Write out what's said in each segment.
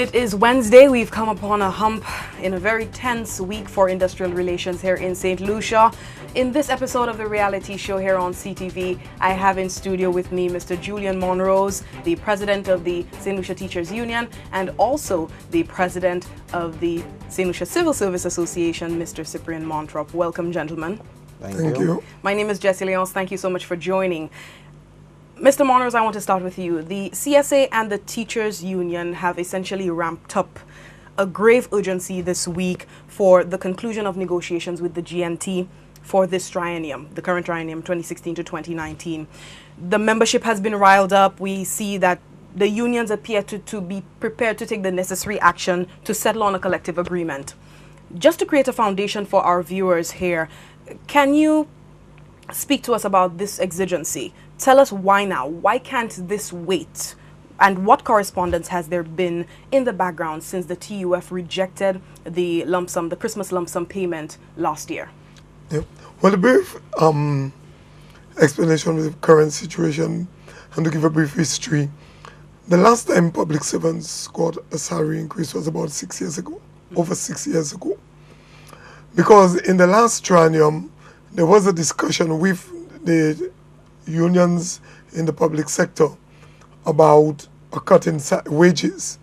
It is Wednesday. We've come upon a hump in a very tense week for industrial relations here in St. Lucia. In this episode of the reality show here on CTV, I have in studio with me Mr. Julian Monrose, the president of the St. Lucia Teachers Union, and also the president of the St. Lucia Civil Service Association, Mr. Cyprian Montrop. Welcome, gentlemen. Thank you. My name is Jessie Leonce. Thank you so much for joining. Mr. Monrose, I want to start with you. The CSA and the Teachers Union have essentially ramped up a grave urgency this week for the conclusion of negotiations with the GNT for this triennium, the current triennium 2016 to 2019. The membership has been riled up. We see that the unions appear to be prepared to take the necessary action to settle on a collective agreement. Just to create a foundation for our viewers here, can you speak to us about this exigency? Tell us why now? Why can't this wait? And what correspondence has there been in the background since the TUF rejected the lump sum, the Christmas lump sum payment last year? Yep. Well, a brief explanation of the current situation, and to give a brief history. The last time public servants got a salary increase was about 6 years ago, over 6 years ago. Because in the last triennium, there was a discussion with the unions in the public sector about a cut in wages.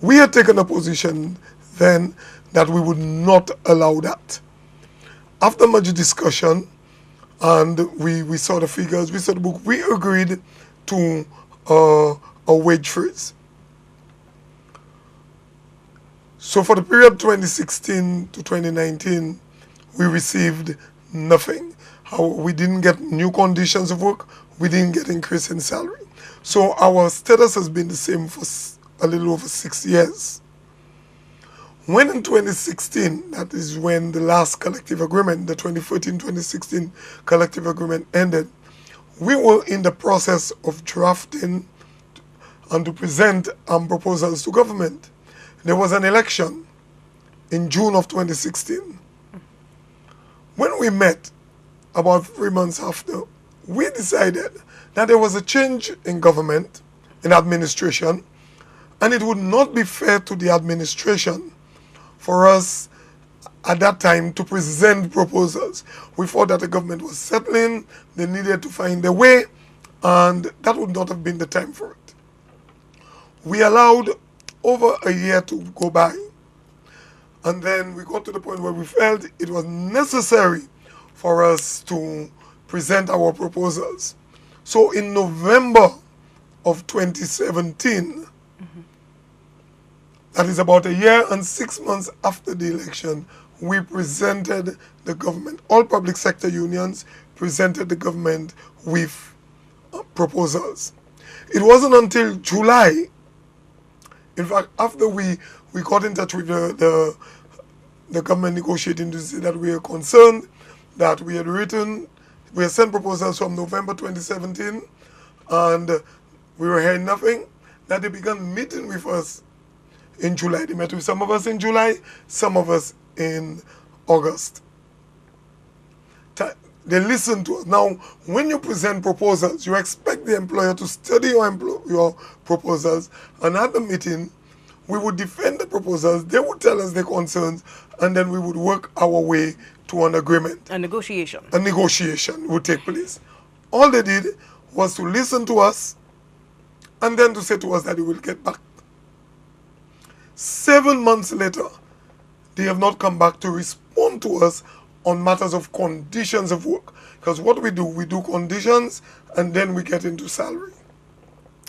We had taken a position then that we would not allow that. After much discussion, and we saw the figures, we saw the book, we agreed to a wage freeze. So for the period 2016 to 2019, we received nothing. We didn't get new conditions of work, we didn't get increase in salary. So our status has been the same for a little over 6 years. When in 2016, that is when the last collective agreement, the 2014-2016 collective agreement ended, we were in the process of drafting and to present proposals to government. There was an election in June of 2016. When we met, about 3 months after, we decided that there was a change in government, in administration, and it would not be fair to the administration for us at that time to present proposals. We thought that the government was settling, they needed to find a way, and that would not have been the time for it. We allowed over a year to go by, and then we got to the point where we felt it was necessary for us to present our proposals. So in November of 2017, that is about a year and 6 months after the election, we presented the government, all public sector unions presented the government with proposals. It wasn't until July, in fact, after we got in touch with the government negotiating to say that we are concerned, that we had sent proposals from November 2017, and we were hearing nothing, that they began meeting with us in July. They met with some of us in July, some of us in August. They listened to us. Now, when you present proposals, you expect the employer to study your proposals, and at the meeting, we would defend the proposals, they would tell us their concerns, and then we would work our way to an agreement. A negotiation. A negotiation would take place. All they did was to listen to us and then to say to us that they will get back. 7 months later, they have not come back to respond to us on matters of conditions of work. Because what we do conditions and then we get into salary.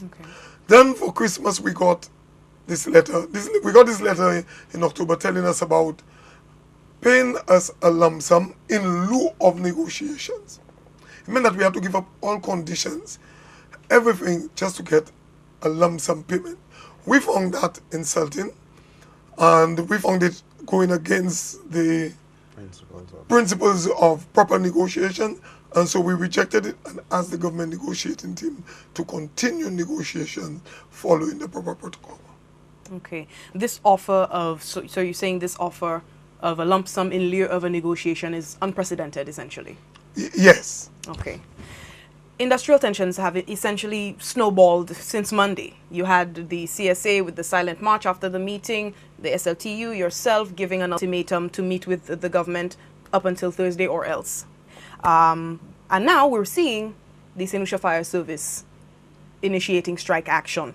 Okay. Then for Christmas we got this letter. We got this letter in October telling us about paying us a lump sum in lieu of negotiations. It meant that we had to give up all conditions, everything, just to get a lump sum payment. We found that insulting, and we found it going against the principles of proper negotiation, and so we rejected it and asked the government negotiating team to continue negotiations following the proper protocol. Okay. This offer of, so you're saying this offer of a lump sum in lieu of a negotiation is unprecedented, essentially? Yes. Okay. industrial tensions have essentially snowballed since Monday. You had the CSA with the silent march after the meeting, the SLTU, yourself giving an ultimatum to meet with the government up until Thursday or else. And now we're seeing the St. Lucia Fire Service initiating strike action.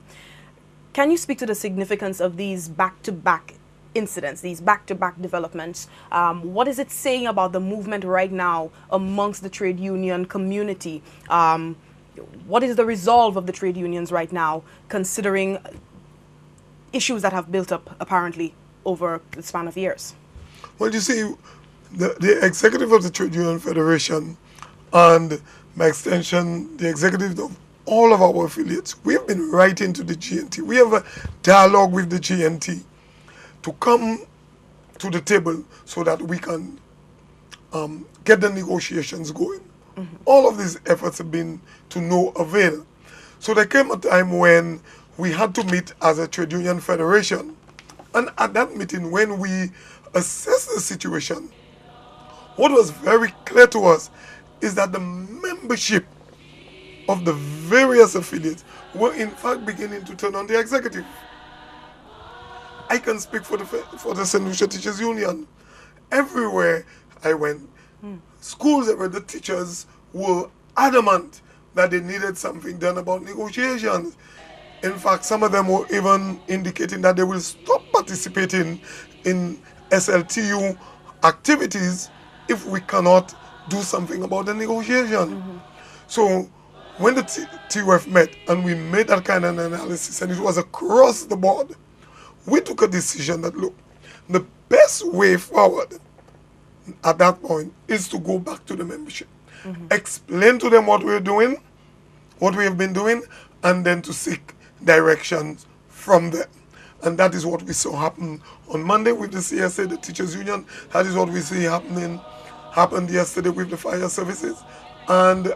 Can you speak to the significance of these back-to-back incidents, these back-to-back developments? What is it saying about the movement right now amongst the trade union community? What is the resolve of the trade unions right now, considering issues that have built up apparently over the span of years? Well, you see, the executive of the Trade Union Federation and, by extension, the executive of all of our affiliates, we have been writing to the GNT. We have a dialogue with the GNT to come to the table so that we can get the negotiations going. All of these efforts have been to no avail. So there came a time when we had to meet as a trade union federation. And at that meeting, when we assessed the situation, what was very clear to us is that the membership of the various affiliates were in fact beginning to turn on the executive. I can speak for the St. Lucia Teachers Union. Everywhere I went, schools where the teachers were adamant that they needed something done about negotiations. In fact, some of them were even indicating that they will stop participating in SLTU activities if we cannot do something about the negotiation. So when the TUF met and we made that kind of analysis, and it was across the board, we took a decision that, look, the best way forward at that point is to go back to the membership, explain to them what we're doing, what we have been doing, and then to seek directions from them. And that is what we saw happen on Monday with the CSA, the Teachers Union. That is what we see happened yesterday with the fire services, and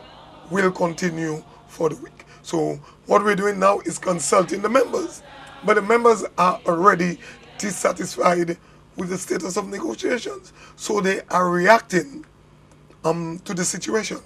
will continue for the week. So what we're doing now is consulting the members. But the members are already dissatisfied with the status of negotiations. So they are reacting to the situation.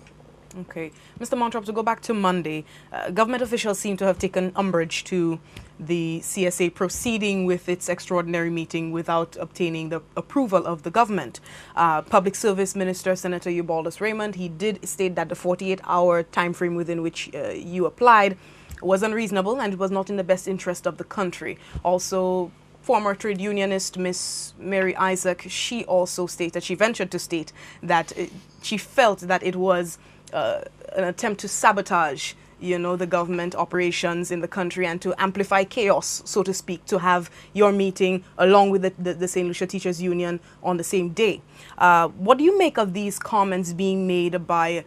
Okay. Mr. Montrop, to go back to Monday, government officials seem to have taken umbrage to the CSA proceeding with its extraordinary meeting without obtaining the approval of the government. Public Service Minister Senator Eubaldas Raymond, he did state that the 48-hour time frame within which you applied was unreasonable and it was not in the best interest of the country. Also, former trade unionist Miss Mary Isaac, she also stated, she ventured to state that she felt that it was an attempt to sabotage, the government operations in the country and to amplify chaos, so to speak, to have your meeting along with the St. Lucia Teachers Union on the same day. What do you make of these comments being made by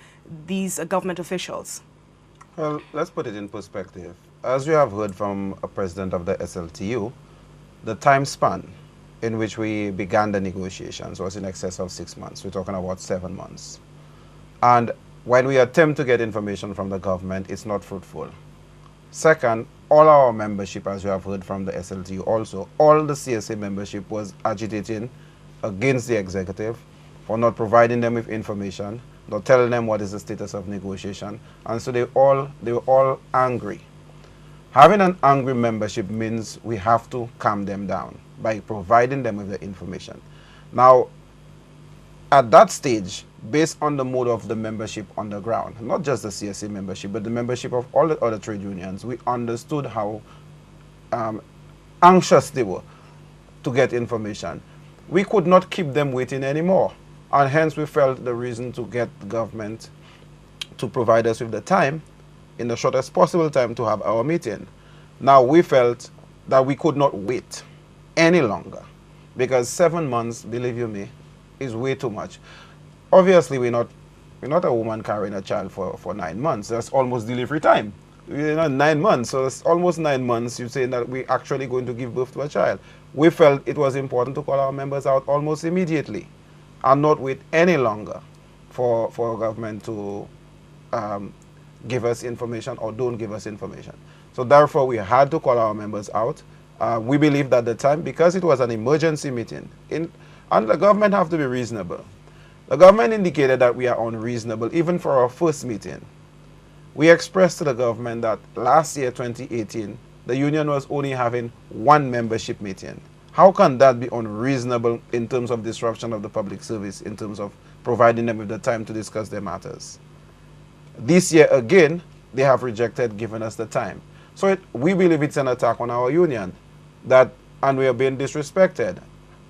these government officials? Well, let's put it in perspective. As we have heard from a president of the SLTU, the time span in which we began the negotiations was in excess of 6 months. We're talking about 7 months. And when we attempt to get information from the government, it's not fruitful. Second, all our membership, as you have heard from the SLTU also, all the CSA membership was agitating against the executive for not providing them with information, not telling them what is the status of negotiation, and so they were all angry. Having an angry membership means we have to calm them down by providing them with the information. Now, at that stage, based on the mode of the membership on the ground, not just the CSA membership, but the membership of all the other trade unions, we understood how anxious they were to get information. We could not keep them waiting anymore, and hence we felt the reason to get the government to provide us with the time, in the shortest possible time, to have our meeting. Now we felt that we could not wait any longer, because 7 months, believe you me, is way too much. Obviously, we're not a woman carrying a child for 9 months. That's almost delivery time. 9 months, so it's almost 9 months. You're saying that we're actually going to give birth to a child. We felt it was important to call our members out almost immediately and not wait any longer for government to give us information or don't give us information. So therefore, we had to call our members out. We believed at the time, because it was an emergency meeting, and the government have to be reasonable. The government indicated that we are unreasonable even for our first meeting. We expressed to the government that last year, 2018, the union was only having one membership meeting. How can that be unreasonable in terms of disruption of the public service, in terms of providing them with the time to discuss their matters? This year again, they have rejected giving us the time. So we believe it's an attack on our union, and we are being disrespected.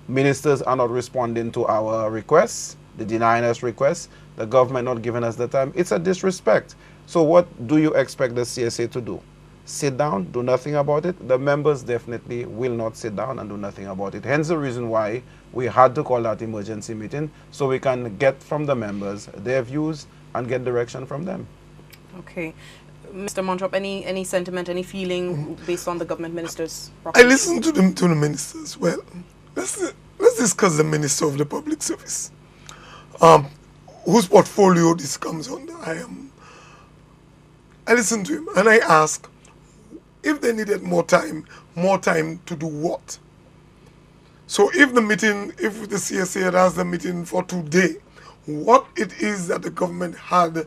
Ministers are not responding to our requests, the denying us requests, the government not giving us the time. It's a disrespect. So what do you expect the CSA to do? Sit down, do nothing about it? The members definitely will not sit down and do nothing about it. Hence the reason why we had to call that emergency meeting, so we can get from the members their views and get direction from them. Okay. Mr. Montrop, any sentiment, any feeling based on the government ministers? I listened to the ministers. Well, let's discuss the Minister of the Public Service, whose portfolio this comes under. I listened to him and I asked if they needed more time to do what? So if the CSA had asked the meeting for today, what it is that the government had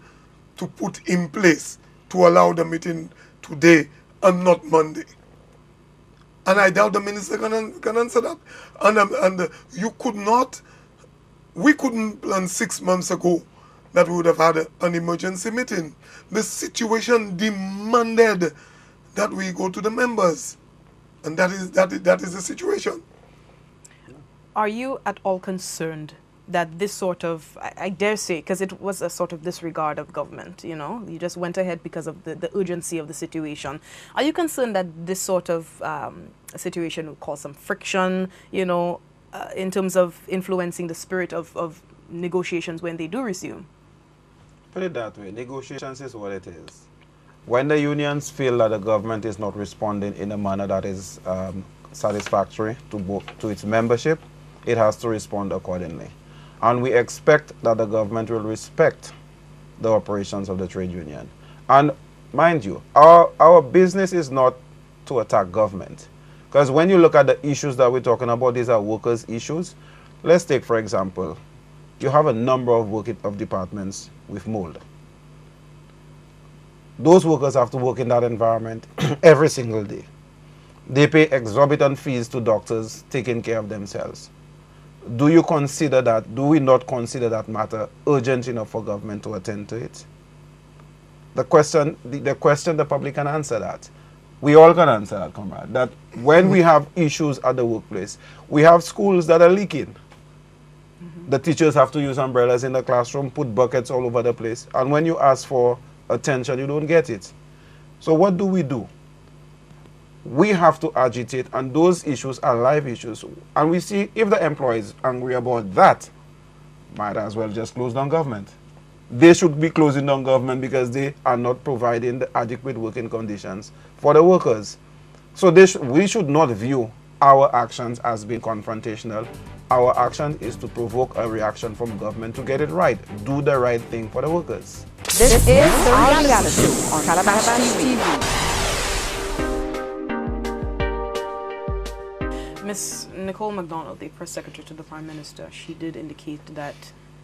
to put in place to allow the meeting today and not Monday? And I doubt the minister can answer that. And you could not, we couldn't plan 6 months ago that we would have had an emergency meeting. The situation demanded that we go to the members, and that is the situation. Are you at all concerned that this sort of, I dare say, because it was a sort of disregard of government, you know, you just went ahead because of the urgency of the situation. Are you concerned that this sort of situation will cause some friction, you know, in terms of influencing the spirit of negotiations when they do resume? Put it that way, negotiations is what it is. When the unions feel that the government is not responding in a manner that is satisfactory to its membership, it has to respond accordingly. And we expect that the government will respect the operations of the trade union. And mind you, our business is not to attack government. Because when you look at the issues that we're talking about, these are workers' issues. Let's take, for example, you have a number of departments with mold. Those workers have to work in that environment every single day. They pay exorbitant fees to doctors taking care of themselves. Do we not consider that matter urgent enough for government to attend to it? The question the public can answer that. We all can answer that, comrade. That when we have issues at the workplace, we have schools that are leaking. The teachers have to use umbrellas in the classroom, put buckets all over the place. And when you ask for attention, you don't get it. So what do? We have to agitate, and those issues are live issues. And we see if the employee is angry about that, might as well just close down government. They should be closing down government because they are not providing the adequate working conditions for the workers. So we should not view our actions as being confrontational. Our action is to provoke a reaction from government to get it right. Do the right thing for the workers. This is the reality show on Calabash TV. Ms. Nicole MacDonald, the press secretary to the Prime Minister, she did indicate that,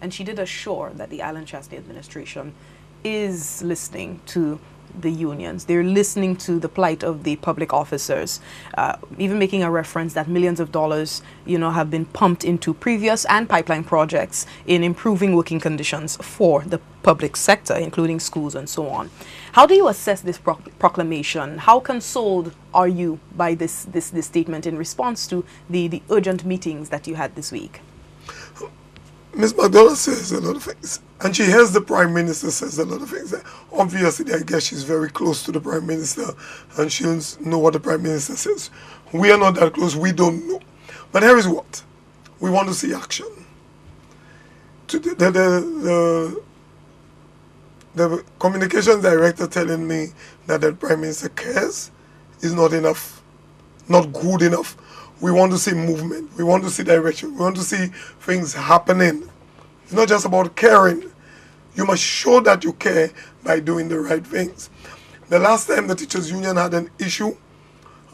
and she did assure that the Alan Chastity administration is listening to the unions. They're listening to the plight of the public officers, even making a reference that millions of dollars, you know, have been pumped into previous and pipeline projects in improving working conditions for the public sector, including schools and so on. How do you assess this proclamation? How consoled are you by this statement in response to the urgent meetings that you had this week? Ms. MacDonald says a lot of things, and she hears the Prime Minister says a lot of things. Obviously, I guess she's very close to the Prime Minister, and she'll know what the Prime Minister says. We are not that close, we don't know. But here is what. We want to see action. The communications director telling me that the Prime Minister cares is not enough, not good enough. We want to see movement. We want to see direction. We want to see things happening. It's not just about caring. You must show that you care by doing the right things. The last time the Teachers Union had an issue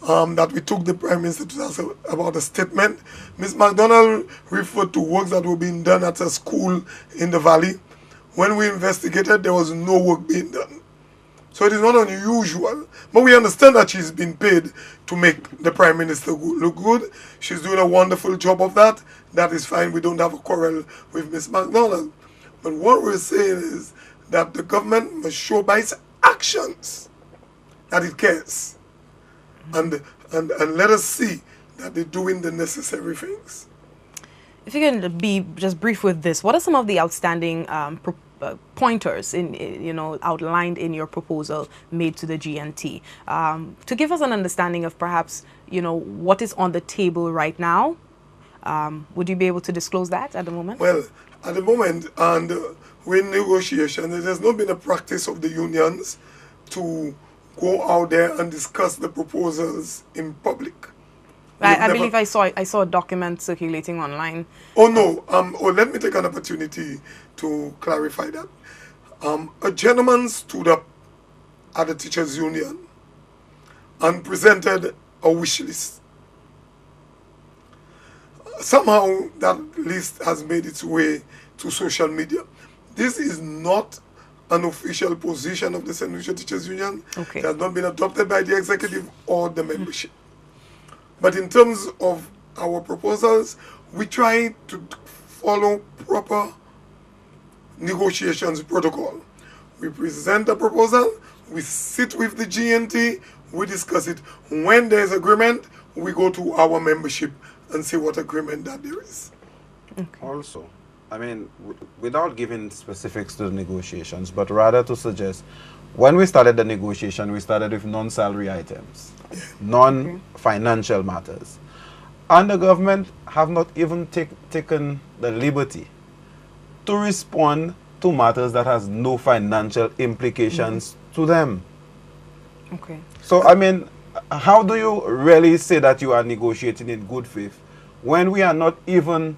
that we took the Prime Minister to ask about a statement, Ms. MacDonald referred to works that were being done at a school in the valley. When we investigated, there was no work being done. So it is not unusual. But we understand that she's been paid to make the Prime Minister look good. She's doing a wonderful job of that. That is fine. We don't have a quarrel with Ms. MacDonald. But what we're saying is that the government must show by its actions that it cares. And let us see that they're doing the necessary things. If you can be just brief with this, what are some of the outstanding pointers outlined in your proposal made to the GNT to give us an understanding of perhaps what is on the table right now? Would you be able to disclose that at the moment? Well, at the moment, and we're in negotiation, there has not been a practice of the unions to go out there and discuss the proposals in public. I believe I saw a document circulating online. Oh no! Let me take an opportunity to clarify that. A gentleman stood up at the teachers' union and presented a wish list. Somehow that list has made its way to social media. This is not an official position of the St. Lucia Teachers Union. Okay. It has not been adopted by the executive or the membership. But in terms of our proposals, we try to follow proper negotiations protocol. We present a proposal, we sit with the GNT, we discuss it. When there is agreement, we go to our membership and see what agreement that there is. Okay. Also, I mean, without giving specifics to the negotiations, but rather to suggest, when we started the negotiation, we started with non-salary items, non-financial matters. And the government have not even taken the liberty to respond to matters that has no financial implications to them. Okay. So, I mean, how do you really say that you are negotiating in good faith when we have not even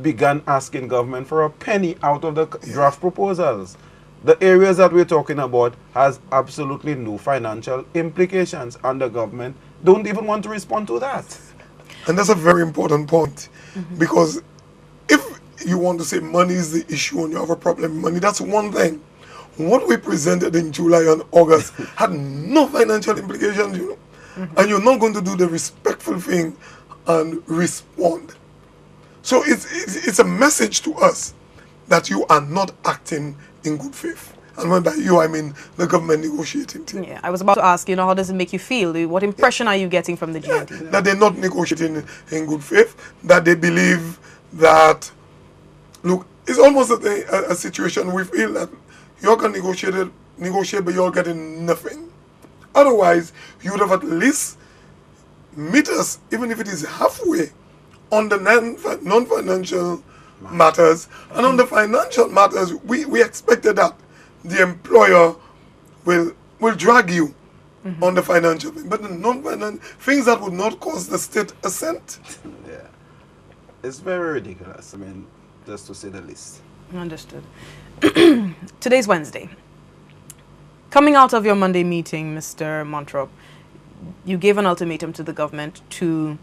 begun asking government for a penny out of the draft proposals? The areas that we're talking about has absolutely no financial implications, and the government don't even want to respond to that. And that's a very important point, because if you want to say money is the issue and you have a problem with money, that's one thing. What we presented in July and August had no financial implications, and you're not going to do the respectful thing and respond. So it's a message to us that you are not acting in good faith. And when by you, I mean the government negotiating team. Yeah, I was about to ask, how does it make you feel? What impression are you getting from the GNT? That they're not negotiating in good faith, that they believe that, look, it's almost a situation we feel that you can negotiate, but you're getting nothing. Otherwise, you would have at least meet us, even if it is halfway, on the non-financial matters. And on the financial matters, we expected that the employer will drag you on the financial thing. But the non-financial things that would not cost the state a cent. Yeah. It's very ridiculous, I mean, just to say the least. Understood. Today's Wednesday. Coming out of your Monday meeting, Mr. Montrop, you gave an ultimatum to the government to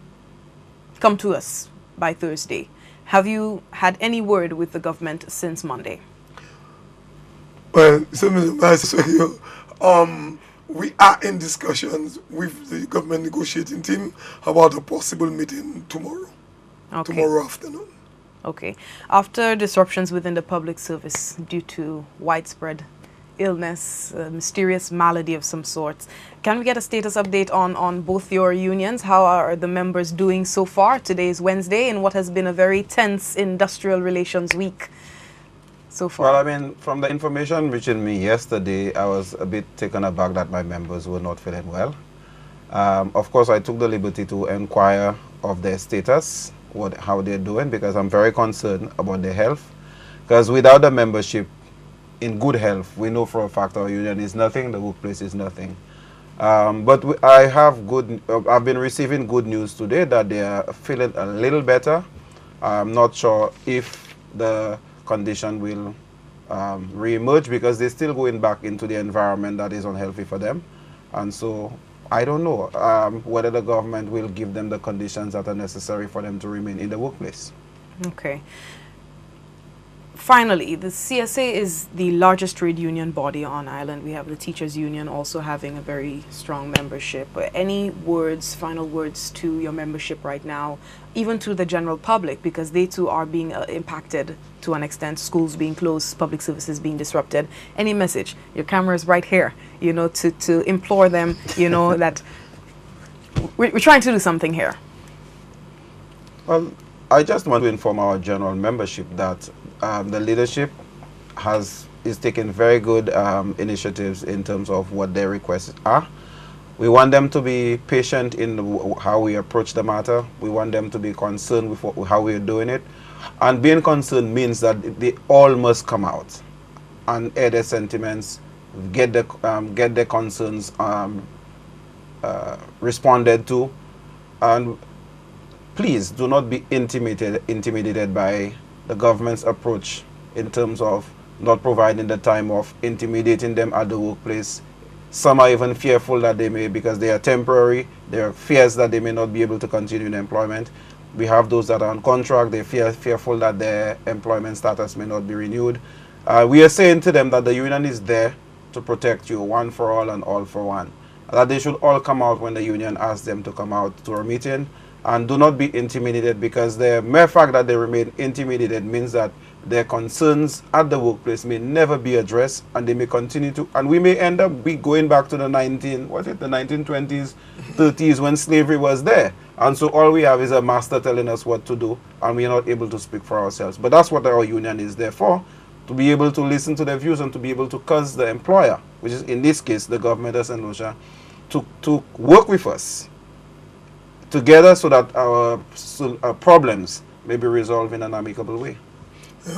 come to us by Thursday. Have you had any word with the government since Monday? Well, we are in discussions with the government negotiating team about a possible meeting tomorrow. Okay. Tomorrow afternoon. Okay. After disruptions within the public service due to widespread illness, a mysterious malady of some sort, can we get a status update on both your unions? How are the members doing so far? Today is Wednesday in what has been a very tense industrial relations week so far. Well, I mean, from the information reaching me yesterday, I was a bit taken aback that my members were not feeling well. Of course, I took the liberty to inquire of their status, how they're doing, because I'm very concerned about their health. Because without the membership in good health, we know for a fact our union is nothing, the workplace is nothing. But I've been receiving good news today that they are feeling a little better. I'm not sure if the condition will re-emerge, because they're still going back into the environment that is unhealthy for them. And so I don't know whether the government will give them the conditions that are necessary for them to remain in the workplace. Okay. Finally, the CSA is the largest trade union body on island. We have the teachers union also having a very strong membership. Any words, final words to your membership right now, even to the general public, because they too are being impacted to an extent, schools being closed, public services being disrupted. Any message? Your camera is right here, you know, to implore them, you know, that we're trying to do something here. Well, I just want to inform our general membership that the leadership is taking very good initiatives in terms of what their requests are. We want them to be patient in how we approach the matter. We want them to be concerned with how we are doing it. And being concerned means that they all must come out and air their sentiments, get their concerns responded to, and please do not be intimidated by the government's approach in terms of not providing the time off, intimidating them at the workplace. Some are even fearful that they may, because they are temporary, there are fears that they may not be able to continue in employment. We have those that are on contract, they fearful that their employment status may not be renewed. We are saying to them that the union is there to protect you, one for all and all for one. That they should all come out when the union asks them to come out to a meeting. And do not be intimidated, because the mere fact that they remain intimidated means that their concerns at the workplace may never be addressed, and they may continue to, and we may end up going back to the 1920s, 30s, when slavery was there. And so all we have is a master telling us what to do, and we are not able to speak for ourselves. But that's what our union is there for, to be able to listen to their views and to be able to cause the employer, which is in this case the government of St. Lucia, to work with us together so that our problems may be resolved in an amicable way.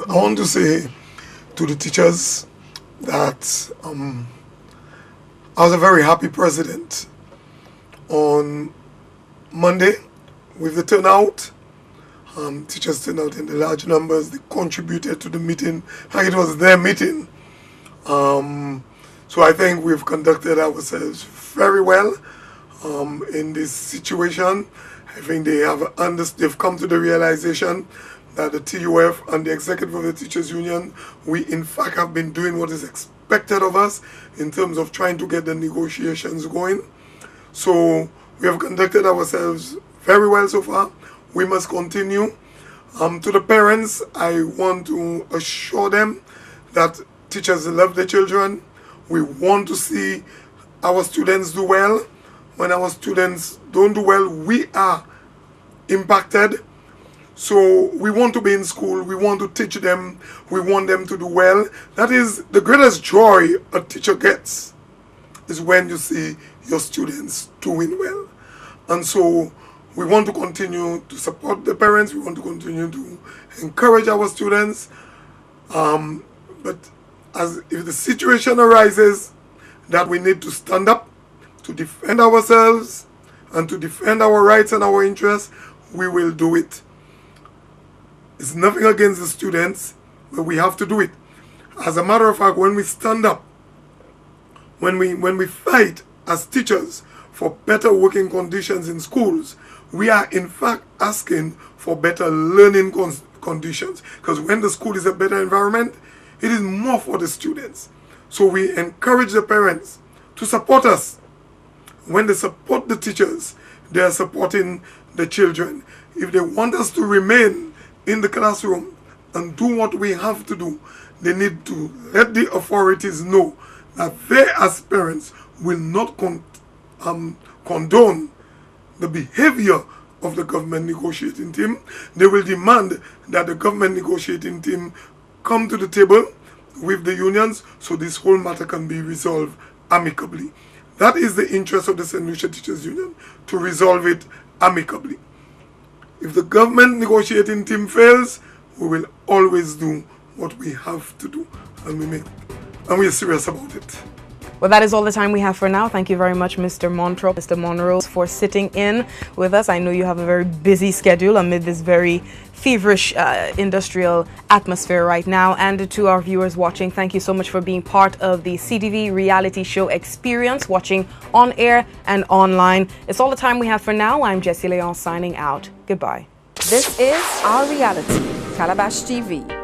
I want to say to the teachers that I was a very happy president on Monday with the turnout. Teachers turned out in the large numbers. They contributed to the meeting like it was their meeting. So I think we've conducted ourselves very well in this situation. I think they've come to the realization that the TUF and the executive of the Teachers Union, we in fact have been doing what is expected of us in terms of trying to get the negotiations going. So we have conducted ourselves very well so far. We must continue. To the parents, I want to assure them that teachers love their children. We want to see our students do well. When our students don't do well, we are impacted. So we want to be in school, we want to teach them, we want them to do well. That is the greatest joy a teacher gets, is when you see your students doing well. And so we want to continue to support the parents, we want to continue to encourage our students. But if the situation arises that we need to stand up to defend ourselves and to defend our rights and our interests, we will do it. It's nothing against the students, but we have to do it. As a matter of fact, when we stand up, when we fight as teachers for better working conditions in schools, we are in fact asking for better learning conditions. Because when the school is a better environment, it is more for the students. So we encourage the parents to support us. When they support the teachers, they are supporting the children. If they want us to remain in the classroom and do what we have to do, they need to let the authorities know that they as parents will not condone the behavior of the government negotiating team. They will demand that the government negotiating team come to the table with the unions so this whole matter can be resolved amicably. That is the interest of the St. Lucia Teachers Union, to resolve it amicably. If the government negotiating team fails, we will always do what we have to do, and we are serious about it. Well, that is all the time we have for now. Thank you very much, Mr. Montrose, Mr. Monroe, for sitting in with us. I know you have a very busy schedule amid this very feverish industrial atmosphere right now. And to our viewers watching, thank you so much for being part of the CTV reality show experience, watching on air and online. It's all the time we have for now. I'm Jessie Leon signing out. Goodbye. This is Our Reality, Calabash TV.